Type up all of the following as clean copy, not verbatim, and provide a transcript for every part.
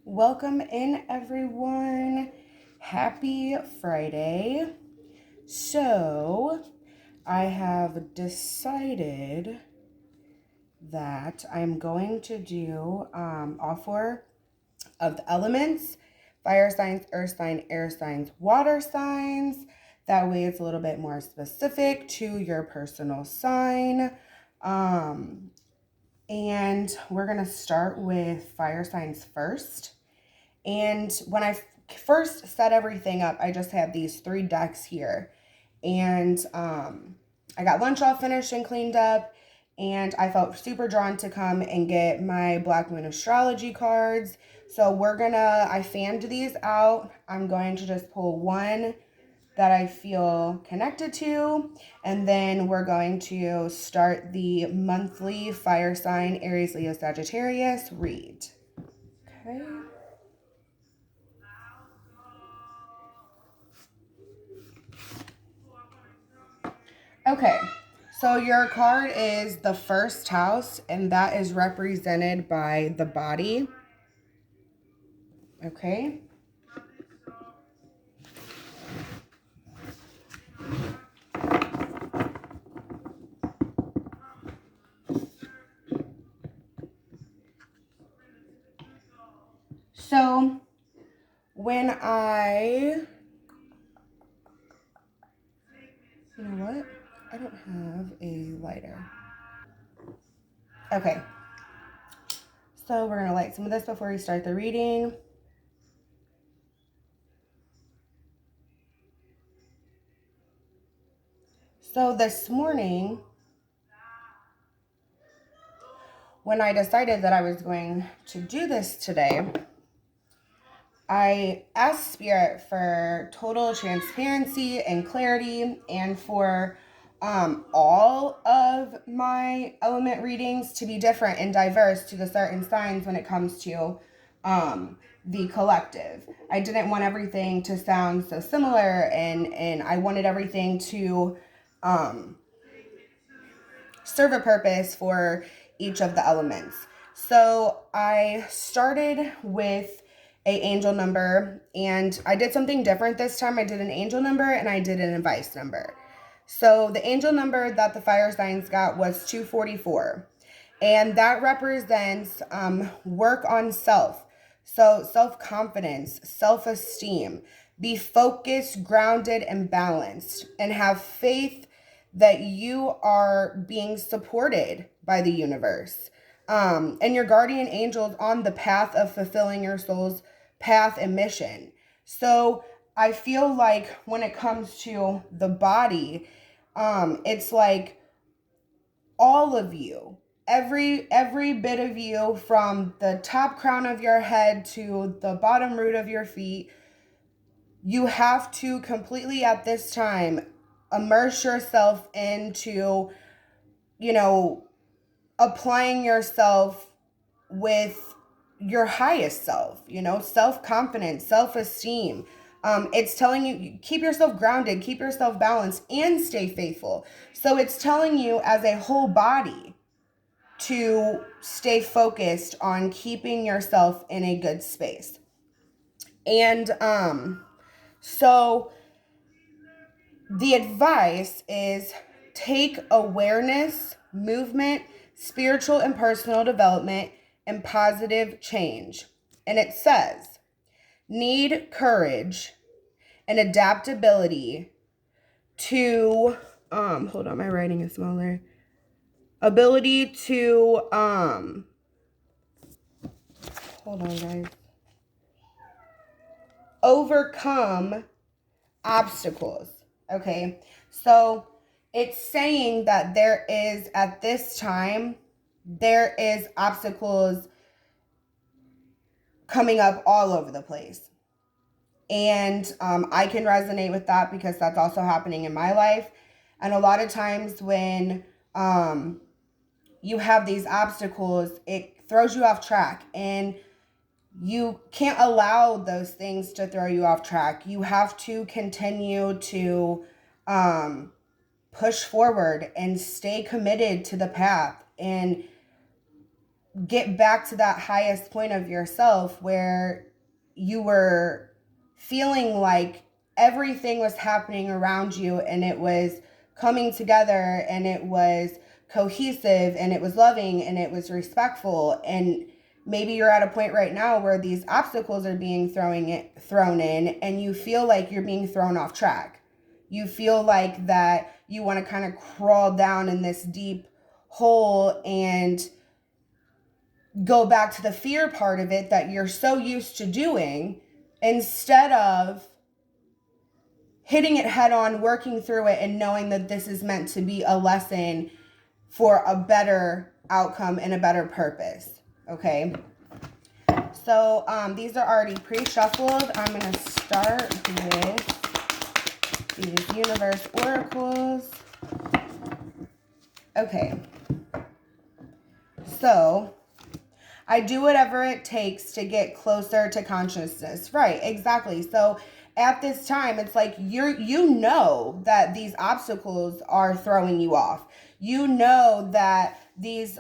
Welcome in, everyone. Happy Friday. So, I have decided that I'm going to do all four of the elements: fire signs, earth sign, air signs, water signs. That way, it's a little bit more specific to your personal sign. Um, and we're going to start with fire signs first. And when I first set everything up, I just had these three decks here. And I got lunch all finished and cleaned up. And I felt super drawn to come and get my Black Moon astrology cards. So I fanned these out. I'm going to just pull one that I feel connected to. And then we're going to start the monthly fire sign Aries Leo Sagittarius read. Okay. Okay, so your card is the first house, and that is represented by the body. Okay. So when you know what? I don't have a lighter. Okay. So we're going to light some of this before we start the reading. So this morning, when I decided that I was going to do this today, I asked Spirit for total transparency and clarity, and for all of my element readings to be different and diverse to the certain signs when it comes to the collective. I didn't want everything to sound so similar, and I wanted everything to serve a purpose for each of the elements. So I started with a angel number, and I did something different this time. I did an angel number and I did an advice number. So the angel number that the fire signs got was 244, and that represents work on self. So self-confidence, self-esteem, be focused, grounded, and balanced, and have faith that you are being supported by the universe. And your guardian angels on the path of fulfilling your soul's path and mission. So I feel like when it comes to the body, it's like all of you, every bit of you, from the top crown of your head to the bottom root of your feet, you have to completely at this time immerse yourself into, applying yourself with your highest self, self-confidence, self-esteem. It's telling you, keep yourself grounded, keep yourself balanced, and stay faithful. So it's telling you as a whole body to stay focused on keeping yourself in a good space. And so the advice is take awareness, movement, spiritual and personal development, and positive change. And it says, need courage and adaptability to, hold on, my writing is smaller. Ability to, hold on, guys. Overcome obstacles. Okay, so it's saying that at this time, there is obstacles coming up all over the place. And I can resonate with that because that's also happening in my life. And a lot of times when you have these obstacles, it throws you off track. And you can't allow those things to throw you off track. You have to continue to push forward and stay committed to the path. And get back to that highest point of yourself where you were feeling like everything was happening around you and it was coming together and it was cohesive and it was loving and it was respectful. And maybe you're at a point right now where these obstacles are being thrown in and you feel like you're being thrown off track. You feel like that you want to kind of crawl down in this deep hole and go back to the fear part of it that you're so used to doing, instead of hitting it head on, working through it, and knowing that this is meant to be a lesson for a better outcome and a better purpose. Okay. So these are already pre-shuffled. I'm going to start with these universe oracles. Okay. So I do whatever it takes to get closer to consciousness. Right, exactly. So at this time, it's like you know that these obstacles are throwing you off. You know that these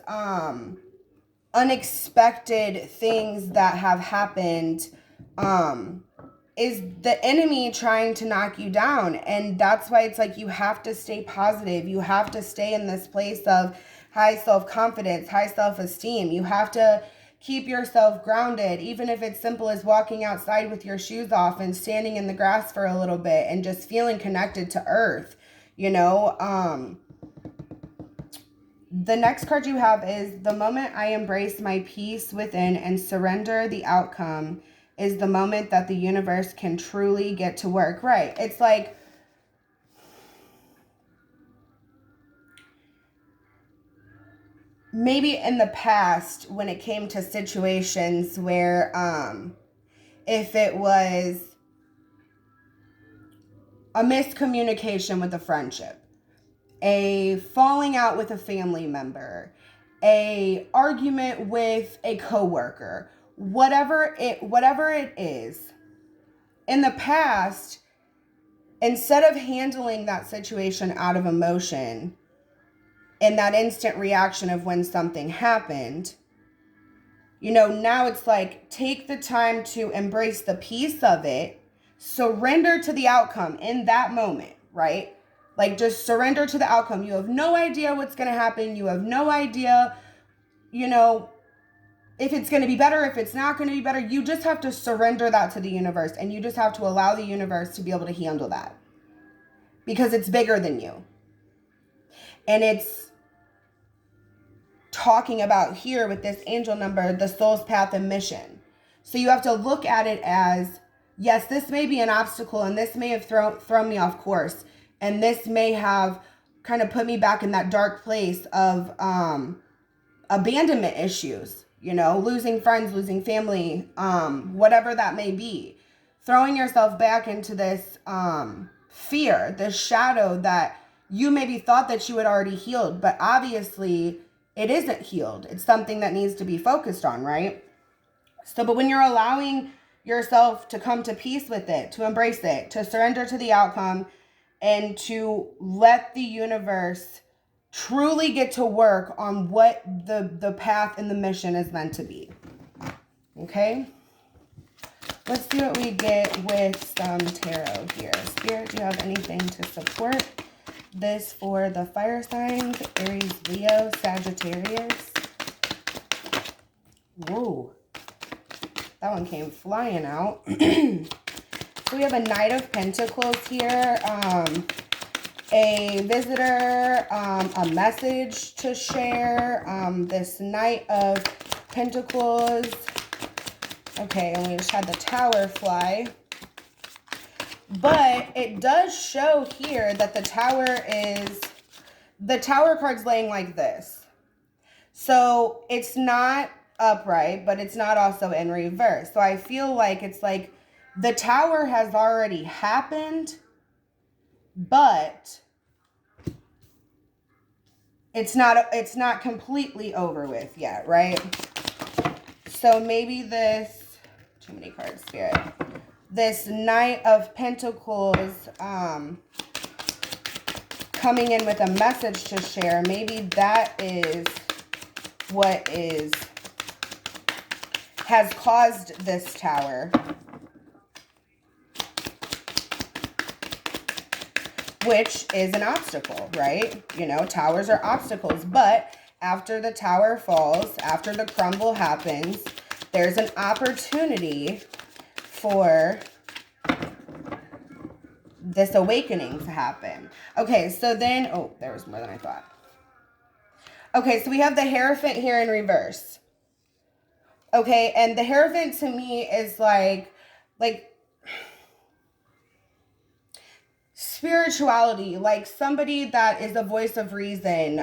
unexpected things that have happened is the enemy trying to knock you down. And that's why it's like you have to stay positive. You have to stay in this place of high self-confidence, high self-esteem. You have to keep yourself grounded, even if it's simple as walking outside with your shoes off and standing in the grass for a little bit and just feeling connected to earth, you know. The next card you have is the moment I embrace my peace within and surrender the outcome is the moment that the universe can truly get to work. Right. It's like, maybe in the past when it came to situations where if it was a miscommunication with a friendship, a falling out with a family member, a argument with a coworker, whatever it is, in the past, instead of handling that situation out of emotion in that instant reaction of when something happened, you know, now it's like, take the time to embrace the peace of it, surrender to the outcome in that moment, right? Like, just surrender to the outcome. You have no idea what's going to happen. You have no idea, you know, if it's going to be better, if it's not going to be better. You just have to surrender that to the universe, and you just have to allow the universe to be able to handle that, because it's bigger than you. And it's talking about here with this angel number, the soul's path and mission. So you have to look at it as, yes, this may be an obstacle and this may have thrown me off course. And this may have kind of put me back in that dark place of abandonment issues, you know, losing friends, losing family, whatever that may be. Throwing yourself back into this fear, this shadow that you maybe thought that you had already healed, but obviously it isn't healed. It's something that needs to be focused on, right? So, but when you're allowing yourself to come to peace with it, to embrace it, to surrender to the outcome, and to let the universe truly get to work on what the path and the mission is meant to be. Okay? Let's see what we get with some tarot here. Spirit, do you have anything to support this for the fire signs? Aries, Leo, Sagittarius. Whoa. That one came flying out. So we have a Knight of Pentacles here, a visitor, a message to share, this Knight of Pentacles. Okay, and we just had the Tower fly. But it does show here that the Tower card's laying like this. So it's not upright, but it's not also in reverse. So I feel like it's like the Tower has already happened, but it's not completely over with yet, right? So maybe this, too many cards, Spirit. This Knight of Pentacles coming in with a message to share. Maybe that is what is has caused this Tower, which is an obstacle, right? You know, towers are obstacles, but after the Tower falls, after the crumble happens, there's an opportunity for this awakening to happen. Okay, so then, oh, there was more than I thought. Okay, so we have the Hierophant here in reverse. Okay, and the Hierophant to me is like spirituality, like somebody that is a voice of reason,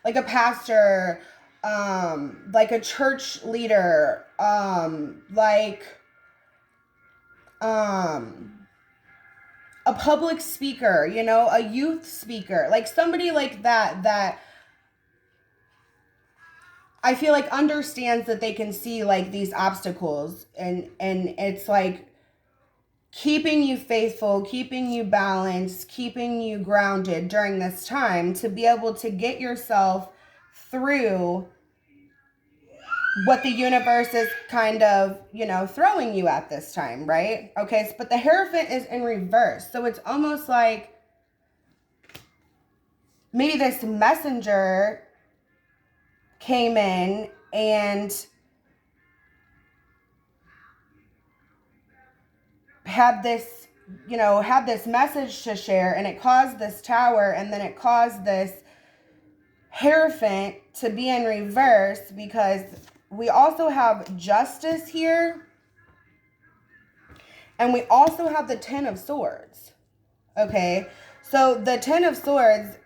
like a pastor, like a church leader, like a public speaker, you know, a youth speaker, like somebody like that I feel like understands that they can see like these obstacles, and it's like keeping you faithful, keeping you balanced, keeping you grounded during this time to be able to get yourself through what the universe is kind of, you know, throwing you at this time, right? Okay, but the Hierophant is in reverse. So it's almost like maybe this messenger came in and had this, you know, had this message to share, and it caused this Tower, and then it caused this Hierophant to be in reverse, because we also have Justice here, and we also have the Ten of Swords. Okay, so the Ten of Swords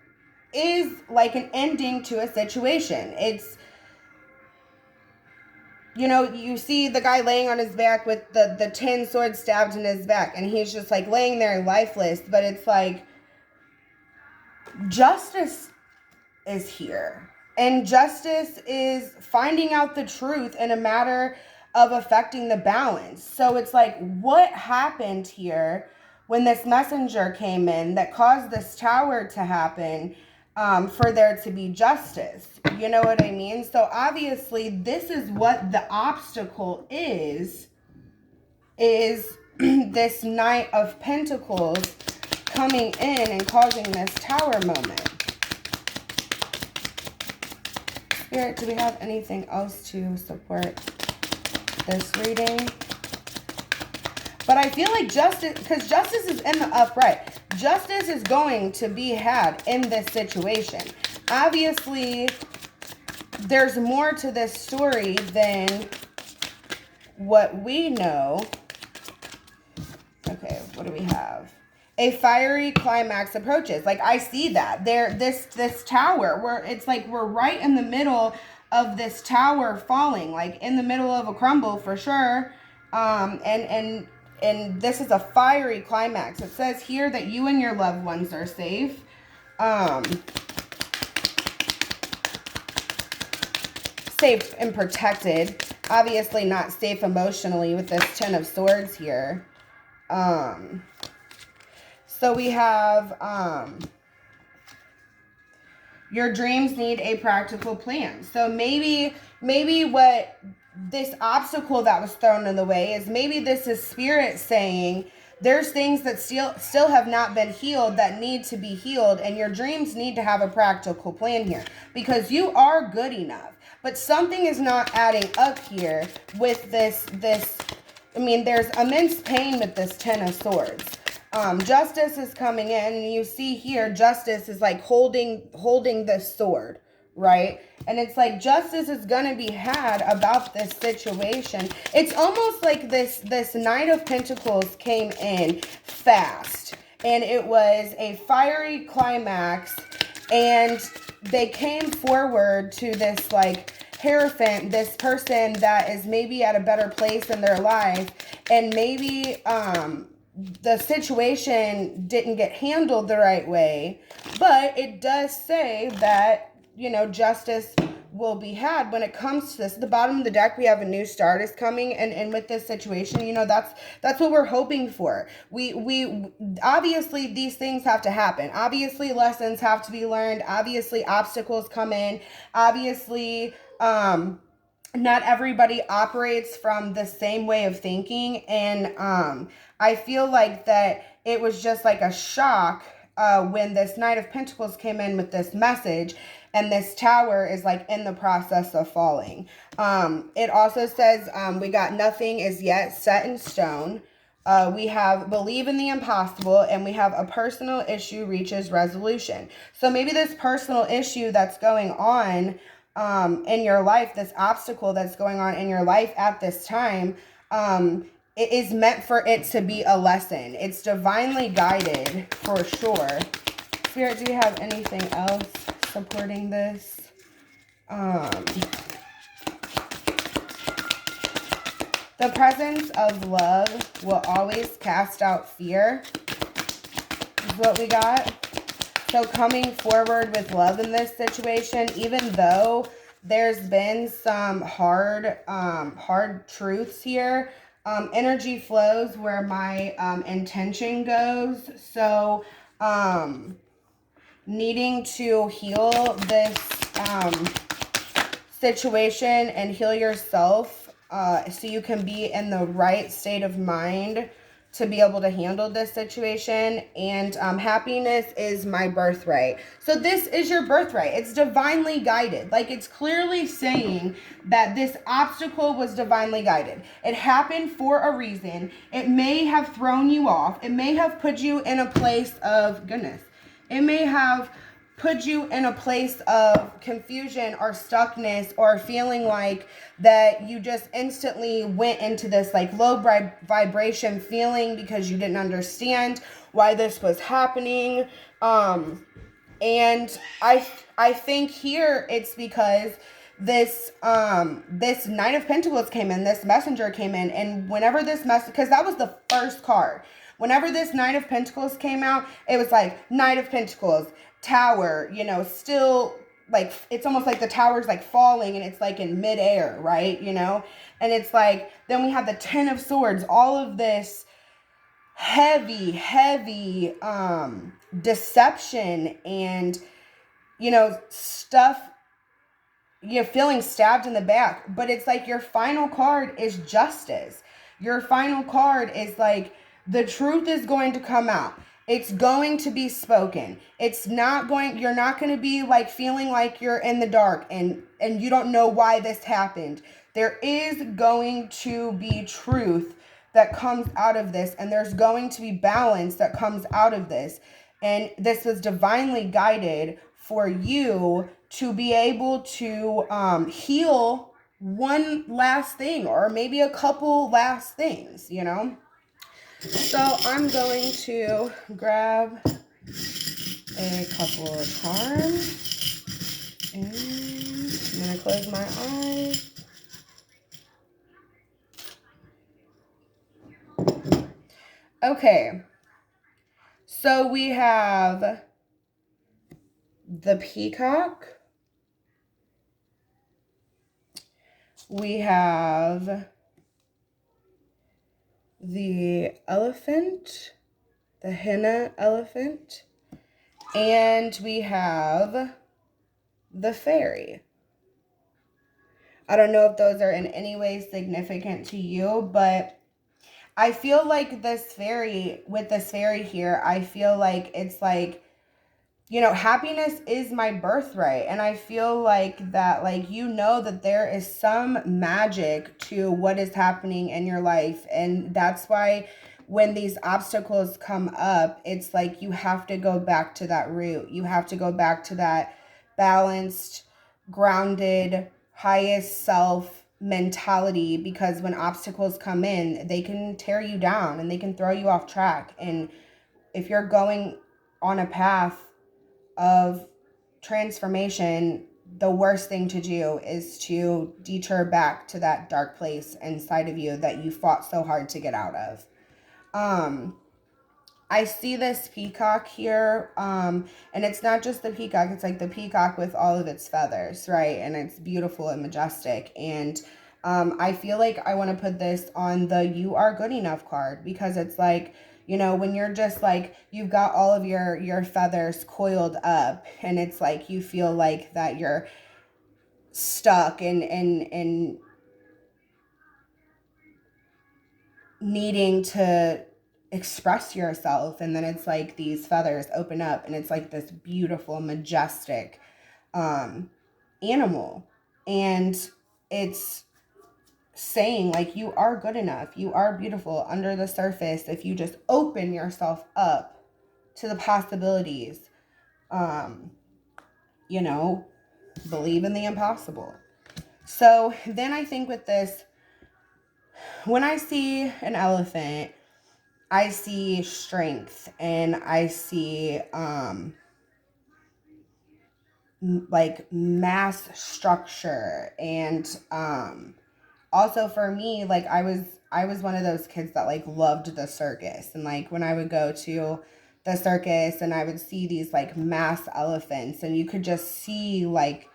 is like an ending to a situation. It's, you know, you see the guy laying on his back with the 10 swords stabbed in his back, and he's just like laying there lifeless, but it's like justice is here. And justice is finding out the truth in a matter of affecting the balance. So it's like, what happened here when this messenger came in that caused this Tower to happen, for there to be justice? You know what I mean? So obviously this is what the obstacle is this Knight of Pentacles coming in and causing this Tower moment. Spirit, do we have anything else to support this reading? But I feel like justice, because justice is in the upright. Justice is going to be had in this situation. Obviously, there's more to this story than what we know. Okay, what do we have? A fiery climax approaches. Like, I see that. This Tower, where it's like we're right in the middle of this Tower falling, like in the middle of a crumble for sure. And this is a fiery climax. It says here that you and your loved ones are safe. Safe and protected. Obviously not safe emotionally with this Ten of Swords here. So we have, your dreams need a practical plan. So maybe what this obstacle that was thrown in the way is, maybe this is Spirit saying there's things that still have not been healed that need to be healed, and your dreams need to have a practical plan here, because you are good enough. But something is not adding up here with this. I mean, there's immense pain with this Ten of Swords. Justice is coming in, and you see here, Justice is like holding this sword, right? And it's like justice is going to be had about this situation. It's almost like this Knight of Pentacles came in fast, and it was a fiery climax, and they came forward to this like Hierophant, this person that is maybe at a better place in their life, and maybe the situation didn't get handled the right way, but it does say that, you know, justice will be had when it comes to this. At the bottom of the deck, we have a new start is coming, and with this situation, you know, that's what we're hoping for. We obviously, these things have to happen. Obviously, lessons have to be learned. Obviously, obstacles come in. Obviously, not everybody operates from the same way of thinking. And I feel like that it was just like a shock when this Knight of Pentacles came in with this message, and this Tower is like in the process of falling. It also says we got nothing is yet set in stone. We have believe in the impossible, and we have a personal issue reaches resolution. So maybe this personal issue that's going on in your life, this obstacle that's going on in your life at this time, it is meant for it to be a lesson. It's divinely guided for sure. Spirit, do you have anything else supporting this? The presence of love will always cast out fear, is what we got. So coming forward with love in this situation, even though there's been some hard truths here, energy flows where my intention goes. So needing to heal this situation and heal yourself so you can be in the right state of mind to be able to handle this situation. And happiness is my birthright. So this is your birthright. It's divinely guided. Like, it's clearly saying that this obstacle was divinely guided. It happened for a reason. It may have thrown you off. It may have put you in a place of, goodness, it may have put you in a place of confusion or stuckness, or feeling like that you just instantly went into this like low vibration feeling because you didn't understand why this was happening. And I think here it's because this this Knight of Pentacles came in, this messenger came in, and whenever this because that was the first card. Whenever this Knight of Pentacles came out, it was like Knight of Pentacles, Tower, you know, still like, it's almost like the tower's like falling and it's like in midair, right? You know, and it's like, then we have the Ten of Swords, all of this heavy deception and, you know, stuff. You're feeling stabbed in the back, but it's like your final card is justice. Your final card is like, the truth is going to come out. It's going to be spoken. It's not going, you're not going to be like feeling like you're in the dark and you don't know why this happened. There is going to be truth that comes out of this, and there's going to be balance that comes out of this. And this was divinely guided for you to be able to heal one last thing, or maybe a couple last things, you know? So I'm going to grab a couple of charms, and I'm going to close my eyes. Okay, so we have the peacock, we have the elephant, the henna elephant, and we have the fairy. I don't know if those are in any way significant to you, but I feel like this fairy, with this fairy here, I feel like it's like, you know, happiness is my birthright. And I feel like that, like, you know, that there is some magic to what is happening in your life. And that's why when these obstacles come up, it's like you have to go back to that root. You have to go back to that balanced, grounded, highest self mentality, because when obstacles come in, they can tear you down and they can throw you off track. And if you're going on a path of transformation, the worst thing to do is to detour back to that dark place inside of you that you fought so hard to get out of. I see this peacock here, and it's not just the peacock, it's like the peacock with all of its feathers, right? And it's beautiful and majestic. And I feel like I want to put this on the You Are Good Enough card, because it's like, you know, when you're just like, you've got all of your feathers coiled up, and it's like you feel like that you're stuck and needing to express yourself, and then it's like these feathers open up and it's like this beautiful, majestic animal. And it's saying like, you are good enough, you are beautiful under the surface if you just open yourself up to the possibilities. You know, believe in the impossible. So then I think with this, when I see an elephant, I see strength, and I see like mass structure. And also for me, like I was one of those kids that like loved the circus, and like when I would go to the circus and I would see these like mass elephants, and you could just see like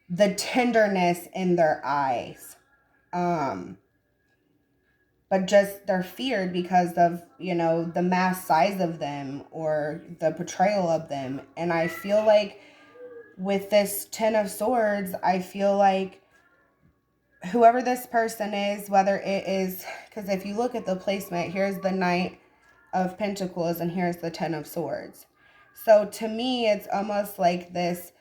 the tenderness in their eyes. But just they're feared because of, you know, the mass size of them or the portrayal of them. And I feel like with this Ten of Swords, I feel like whoever this person is, whether it is, because if you look at the placement, here's the Knight of Pentacles and here's the Ten of Swords. So to me, it's almost like this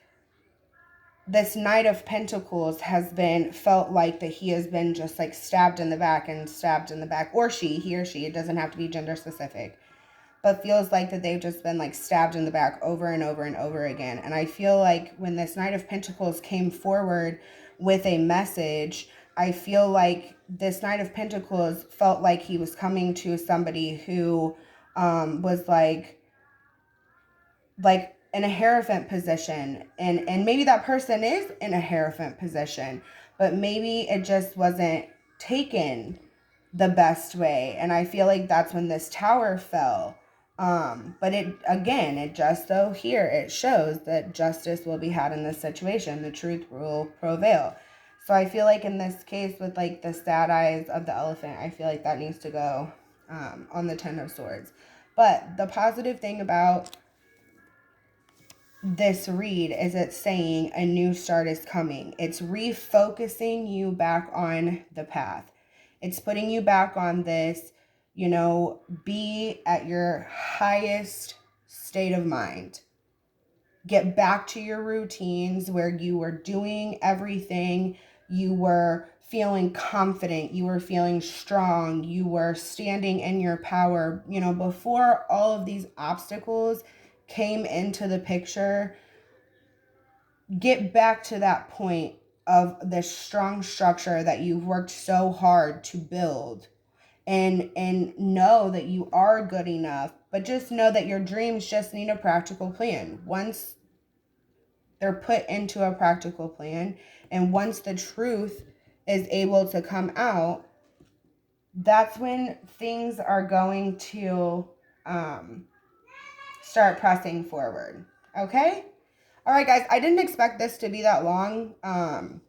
Knight of Pentacles has been felt like that he has been just like stabbed in the back and stabbed in the back, or he or she, it doesn't have to be gender specific, but feels like that they've just been like stabbed in the back over and over and over again. And I feel like when this Knight of Pentacles came forward with a message, I feel like this Knight of Pentacles felt like he was coming to somebody who was like in a hierophant position, and maybe that person is in a hierophant position, but maybe it just wasn't taken the best way. And I feel like that's when this tower fell. But it just, so here it shows that justice will be had in this situation, the truth will prevail. So I feel like in this case with like the sad eyes of the elephant, I feel like that needs to go on the Ten of Swords. But the positive thing about this read is it's saying a new start is coming. It's refocusing you back on the path. It's putting you back on this, you know, be at your highest state of mind. Get back to your routines where you were doing everything. You were feeling confident. You were feeling strong. You were standing in your power. You know, before all of these obstacles came into the picture, get back to that point of this strong structure that you've worked so hard to build, and know that you are good enough. But just know that your dreams just need a practical plan. Once they're put into a practical plan, and once the truth is able to come out, that's when things are going to start pressing forward. Okay? All right, guys, I didn't expect this to be that long. I'm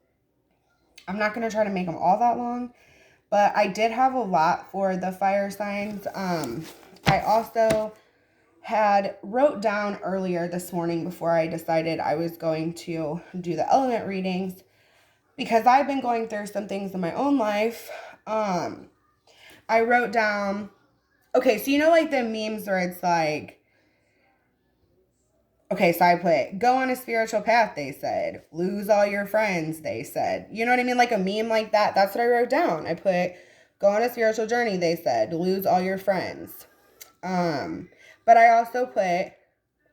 not going to try to make them all that long, but I did have a lot for the fire signs. I also had wrote down earlier this morning before I decided I was going to do the element readings, because I've been going through some things in my own life. I wrote down, okay, so you know like the memes where it's like, okay, so I put, go on a spiritual path, they said. Lose all your friends, they said. You know what I mean? Like a meme like that. That's what I wrote down. I put, go on a spiritual journey, they said. Lose all your friends. But I also put,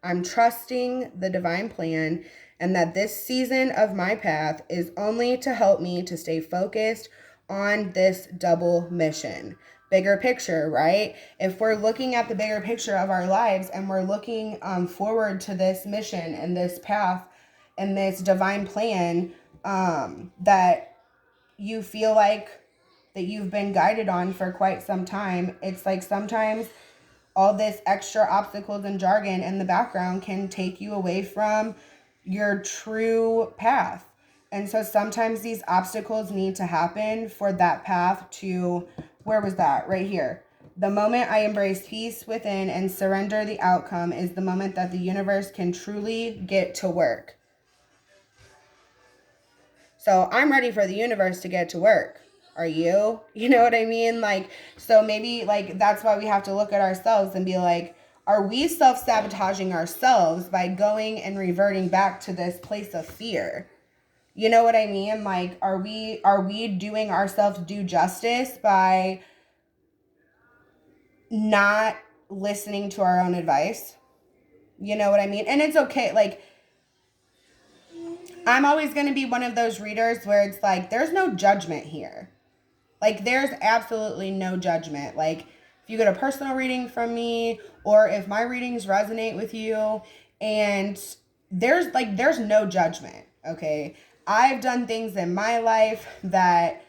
I'm trusting the divine plan, and that this season of my path is only to help me to stay focused on this double mission. Bigger picture, right? If we're looking at the bigger picture of our lives and we're looking forward to this mission and this path and this divine plan that you feel like that you've been guided on for quite some time, it's like sometimes all this extra obstacles and jargon in the background can take you away from your true path. And so sometimes these obstacles need to happen for that path to, where was that? Right here. The moment I embrace peace within and surrender the outcome is the moment that the universe can truly get to work. So I'm ready for the universe to get to work. Are you? You know what I mean? Like, so maybe like that's why we have to look at ourselves and be like, are we self-sabotaging ourselves by going and reverting back to this place of fear? You know what I mean? Like, are we doing ourselves due justice by not listening to our own advice? You know what I mean? And it's okay. Like, I'm always going to be one of those readers where it's like, there's no judgment here. Like, there's absolutely no judgment. Like, if you get a personal reading from me, or if my readings resonate with you, and there's no judgment, okay? I've done things in my life that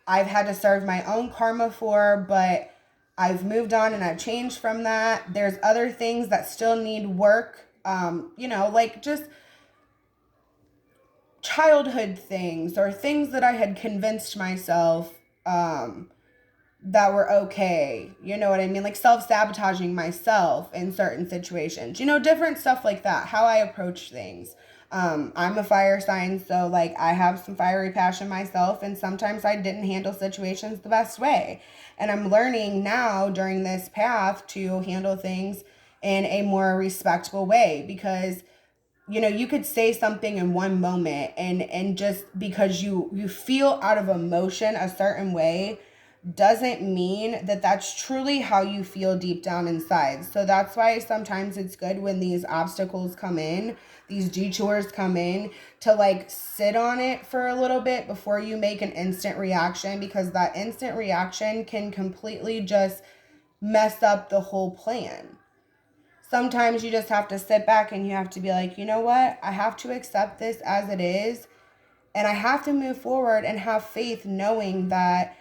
I've had to serve my own karma for, but I've moved on and I've changed from that. There's other things that still need work, like just childhood things or things that I had convinced myself that were okay. You know what I mean? Like self-sabotaging myself in certain situations. Different stuff like that. How I approach things. I'm a fire sign, so like I have some fiery passion myself, and sometimes I didn't handle situations the best way. And I'm learning now during this path to handle things in a more respectful way, because you could say something in one moment, and just because you feel out of emotion a certain way doesn't mean that that's truly how you feel deep down inside. So that's why sometimes it's good when these obstacles come in, these detours come in, to like sit on it for a little bit before you make an instant reaction, because that instant reaction can completely just mess up the whole plan. Sometimes you just have to sit back and you have to be like, you know what? I have to accept this as it is. And I have to move forward and have faith, knowing that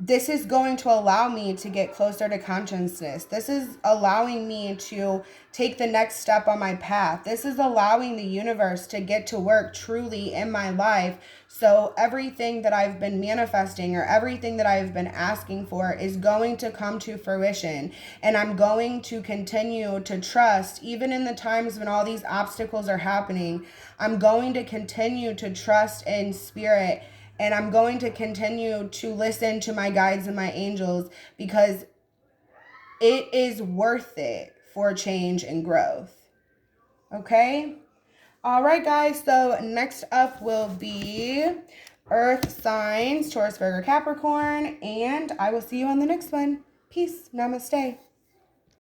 this is going to allow me to get closer to consciousness. This is allowing me to take the next step on my path. This is allowing the universe to get to work truly in my life. So everything that I've been manifesting, or everything that I've been asking for, is going to come to fruition. And I'm going to continue to trust, even in the times when all these obstacles are happening. I'm going to continue to trust in spirit. And I'm going to continue to listen to my guides and my angels, because it is worth it for change and growth. Okay? All right, guys. So next up will be Earth signs, Taurus, Virgo, Capricorn. And I will see you on the next one. Peace. Namaste.